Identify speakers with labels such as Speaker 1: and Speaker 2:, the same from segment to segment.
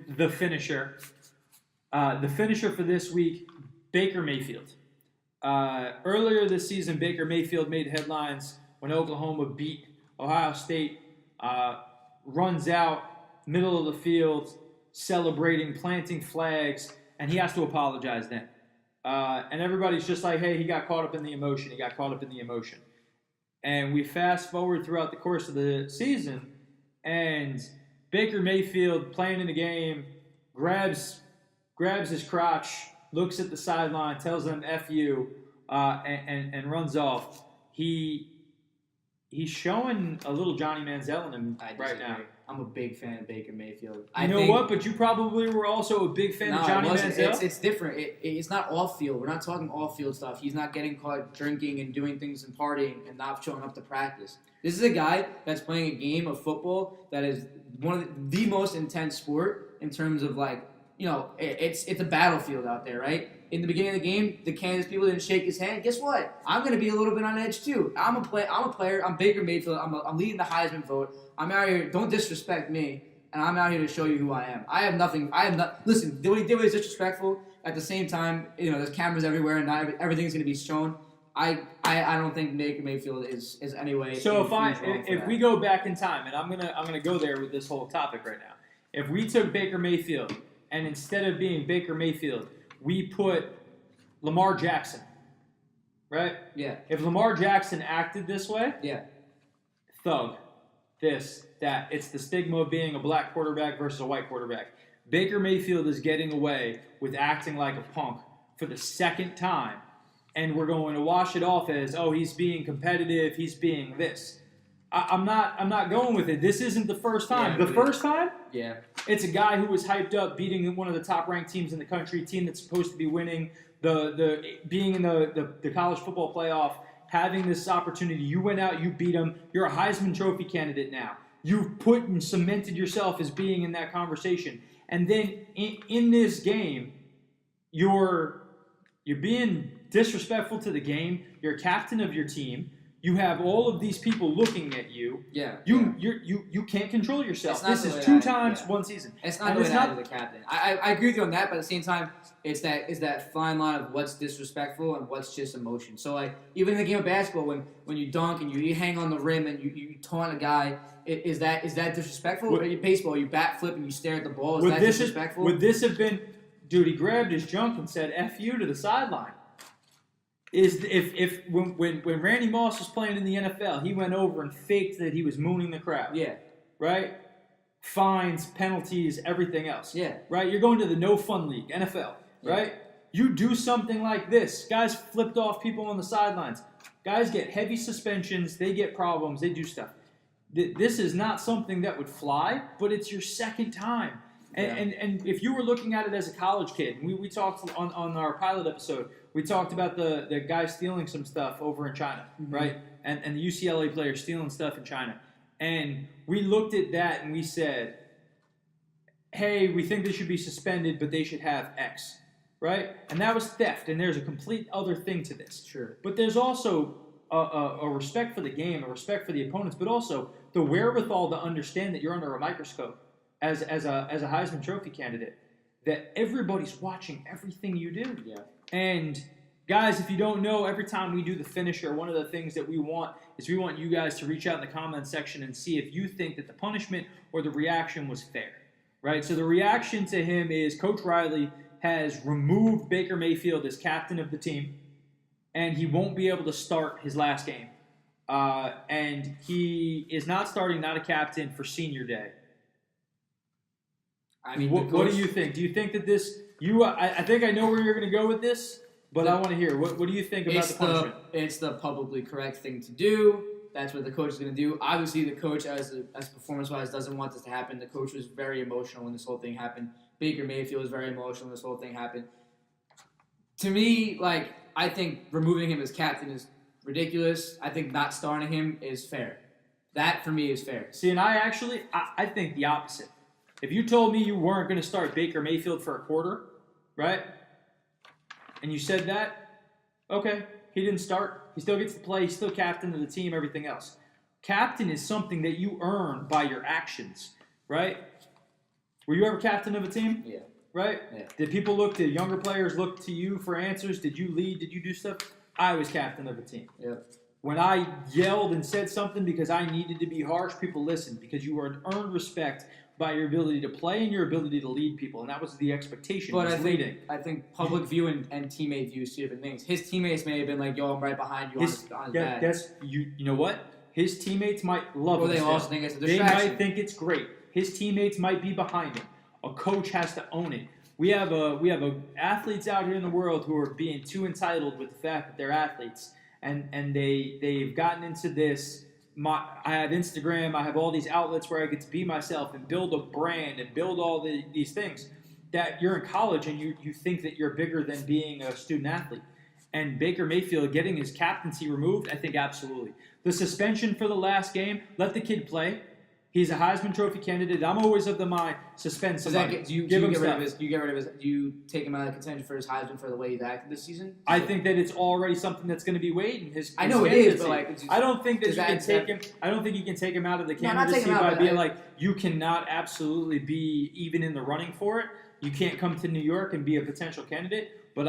Speaker 1: the finisher. The finisher for this week, Baker Mayfield. Earlier this season, Baker Mayfield made headlines when Oklahoma beat Ohio State. Runs out, middle of the field, celebrating, planting flags, and he has to apologize then. And everybody's just like, hey, he got caught up in the emotion. And we fast forward throughout the course of the season, and Baker Mayfield playing in the game, grabs his crotch, looks at the sideline, tells them F you, and runs off. He's showing a little Johnny Manziel in him right now.
Speaker 2: I'm a big fan of Baker Mayfield.
Speaker 1: You know what? But you probably were also a big fan of Johnny Manziel.
Speaker 2: It's different. It's not off-field. We're not talking off-field stuff. He's not getting caught drinking and doing things and partying and not showing up to practice. This is a guy that's playing a game of football that is one of the most intense sport in terms of it's a battlefield out there, right? In the beginning of the game, the Kansas people didn't shake his hand. Guess what? I'm going to be a little bit on edge too. I'm a player. I'm Baker Mayfield. I'm leading the Heisman vote. I'm out here. Don't disrespect me. And I'm out here to show you who I am. I have nothing. Listen, what he did was disrespectful. At the same time, there's cameras everywhere, and not everything's going to be shown. I don't think Baker Mayfield is anyway.
Speaker 1: So if we go back in time, and I'm gonna go there with this whole topic right now. If we took Baker Mayfield, and instead of being Baker Mayfield, we put Lamar Jackson, right?
Speaker 2: Yeah.
Speaker 1: If Lamar Jackson acted this way,
Speaker 2: yeah,
Speaker 1: thug, this, that. It's the stigma of being a black quarterback versus a white quarterback. Baker Mayfield is getting away with acting like a punk for the second time, and we're going to wash it off as, oh, he's being competitive, he's being this. I'm not going with it. This isn't the first time. First time?
Speaker 2: Yeah.
Speaker 1: It's a guy who was hyped up, beating one of the top-ranked teams in the country, team that's supposed to be winning, being in the college football playoff, having this opportunity. You went out, you beat them. You're a Heisman Trophy candidate now. You've put and cemented yourself as being in that conversation. And then in this game, you're being disrespectful to the game. You're a captain of your team. You have all of these people looking at you.
Speaker 2: Yeah.
Speaker 1: You can't control yourself. This is two times one season.
Speaker 2: It's not the way to the captain. I agree with you on that, but at the same time, it's that fine line of what's disrespectful and what's just emotion. So even in the game of basketball, when you dunk and you hang on the rim and you taunt a guy, is that disrespectful? Or in baseball, you bat flip and you stare at the ball. Is that disrespectful?
Speaker 1: Would this have been, dude? He grabbed his junk and said "F you" to the sideline. When Randy Moss was playing in the NFL, he went over and faked that he was mooning the crowd.
Speaker 2: Yeah.
Speaker 1: Right? Fines, penalties, everything else.
Speaker 2: Yeah.
Speaker 1: Right? You're going to the no fun league, NFL. Right? You do something like this. Guys flipped off people on the sidelines. Guys get heavy suspensions. They get problems. They do stuff. This is not something that would fly, but it's your second time. And if you were looking at it as a college kid, we talked on our pilot episode, we talked about the guy stealing some stuff over in China, right? And the UCLA player stealing stuff in China. And we looked at that and we said, hey, we think they should be suspended, but they should have X, right? And that was theft, and there's a complete other thing to this.
Speaker 2: Sure.
Speaker 1: But there's also a respect for the game, a respect for the opponents, but also the wherewithal to understand that you're under a microscope as a Heisman Trophy candidate, that everybody's watching everything you do.
Speaker 2: Yeah.
Speaker 1: And guys, if you don't know, every time we do the finisher, one of the things that we want is we want you guys to reach out in the comments section and see if you think that the punishment or the reaction was fair, right? So the reaction to him is Coach Riley has removed Baker Mayfield as captain of the team, and he won't be able to start his last game. And he is not starting, not a captain, for senior day.
Speaker 2: I mean,
Speaker 1: what do you think? Do you think that this? I think I know where you're going to go with this, but I want to hear. What do you think about the punishment?
Speaker 2: It's the publicly correct thing to do. That's what the coach is going to do. Obviously, the coach, as performance-wise, doesn't want this to happen. The coach was very emotional when this whole thing happened. Baker Mayfield was very emotional when this whole thing happened. To me, I think removing him as captain is ridiculous. I think not starting him is fair. That, for me, is fair.
Speaker 1: See, and I think the opposite. If you told me you weren't going to start Baker Mayfield for a quarter, right, and you said that, okay, he didn't start. He still gets to play. He's still captain of the team, everything else. Captain is something that you earn by your actions, right? Were you ever captain of a team?
Speaker 2: Yeah.
Speaker 1: Right?
Speaker 2: Yeah.
Speaker 1: Did younger players look to you for answers? Did you lead? Did you do stuff? I was captain of a team.
Speaker 2: Yeah.
Speaker 1: When I yelled and said something because I needed to be harsh, people listened because you earned respect by your ability to play and your ability to lead people, and that was the expectation.
Speaker 2: But
Speaker 1: I
Speaker 2: think public view and teammate view is two different things. His teammates may have been like, "Yo, I'm right behind you on his back."
Speaker 1: You know what? His teammates might love
Speaker 2: Or
Speaker 1: him.
Speaker 2: they
Speaker 1: still.
Speaker 2: also think it's a
Speaker 1: They
Speaker 2: distraction.
Speaker 1: might think it's great. His teammates might be behind him. A coach has to own it. We have athletes out here in the world who are being too entitled with the fact that they're athletes, and they've gotten into this. I have Instagram. I have all these outlets where I get to be myself and build a brand and build all these things. That you're in college and you think that you're bigger than being a student athlete. And Baker Mayfield getting his captaincy removed, I think absolutely. The suspension for the last game, let the kid play. He's a Heisman Trophy candidate. I'm always of the mind, suspend somebody.
Speaker 2: Do you get rid of his? Do you take him out of contention for his Heisman for the way he's acted this season?
Speaker 1: I think that it's already something that's going to be weighed in his.
Speaker 2: I know it is, but
Speaker 1: I don't think that you can take him. I don't think you can take him out of the candidacy by being like, you cannot absolutely be even in the running for it. You can't come to New York and be a potential candidate. But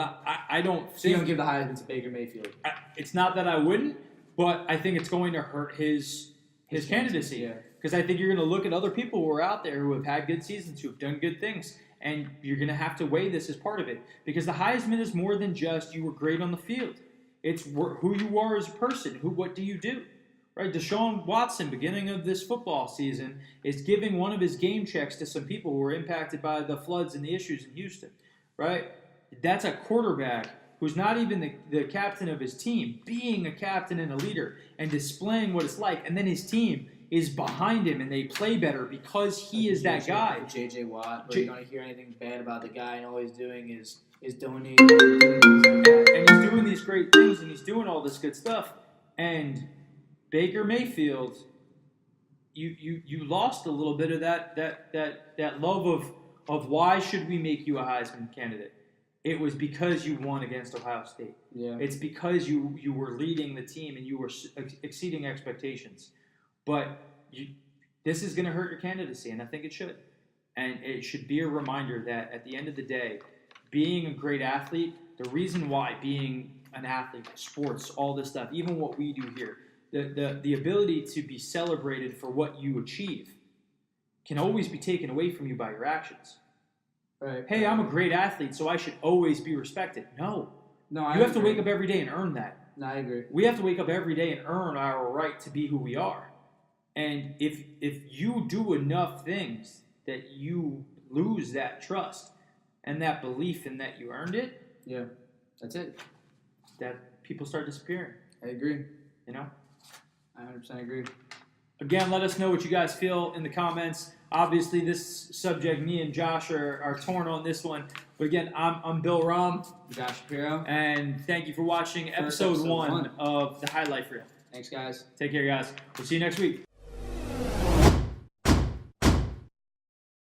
Speaker 1: I don't.
Speaker 2: So you don't give the Heisman to Baker Mayfield?
Speaker 1: It's not that I wouldn't, but I think it's going to hurt his candidacy.
Speaker 2: Yeah.
Speaker 1: Because I think you're going to look at other people who are out there who have had good seasons, who have done good things, and you're going to have to weigh this as part of it. Because the Heisman is more than just you were great on the field. It's who you are as a person. What do you do? Right? Deshaun Watson, beginning of this football season, is giving one of his game checks to some people who were impacted by the floods and the issues in Houston. Right? That's a quarterback who's not even the captain of his team, being a captain and a leader and displaying what it's like, and then his team is behind him and they play better because he is that guy.
Speaker 2: J.J. Watt, but you don't hear anything bad about the guy, and all he's doing is donating. And
Speaker 1: he's doing these great things and he's doing all this good stuff. And Baker Mayfield, you lost a little bit of that love of why should we make you a Heisman candidate. It was because you won against Ohio State.
Speaker 2: Yeah.
Speaker 1: It's because you were leading the team and you were exceeding expectations. But this is going to hurt your candidacy, and I think it should. And it should be a reminder that at the end of the day, being a great athlete, the reason why being an athlete, sports, all this stuff, even what we do here, the ability to be celebrated for what you achieve can always be taken away from you by your actions.
Speaker 2: Right.
Speaker 1: Hey, I'm a great athlete, so I should always be respected. No, you have to wake up every day and earn that.
Speaker 2: No, I agree.
Speaker 1: We have to wake up every day and earn our right to be who we are. And if you do enough things that you lose that trust and that belief in that you earned it,
Speaker 2: yeah, that's it.
Speaker 1: That people start disappearing.
Speaker 2: I agree.
Speaker 1: You know?
Speaker 2: I 100% agree.
Speaker 1: Again, let us know what you guys feel in the comments. Obviously, this subject, me and Josh are torn on this one. But again, I'm Bill Rom.
Speaker 2: Josh Shapiro.
Speaker 1: And thank you for watching episode 1 of The Highlight Reel.
Speaker 2: Thanks, guys.
Speaker 1: Take care, guys. We'll see you next week.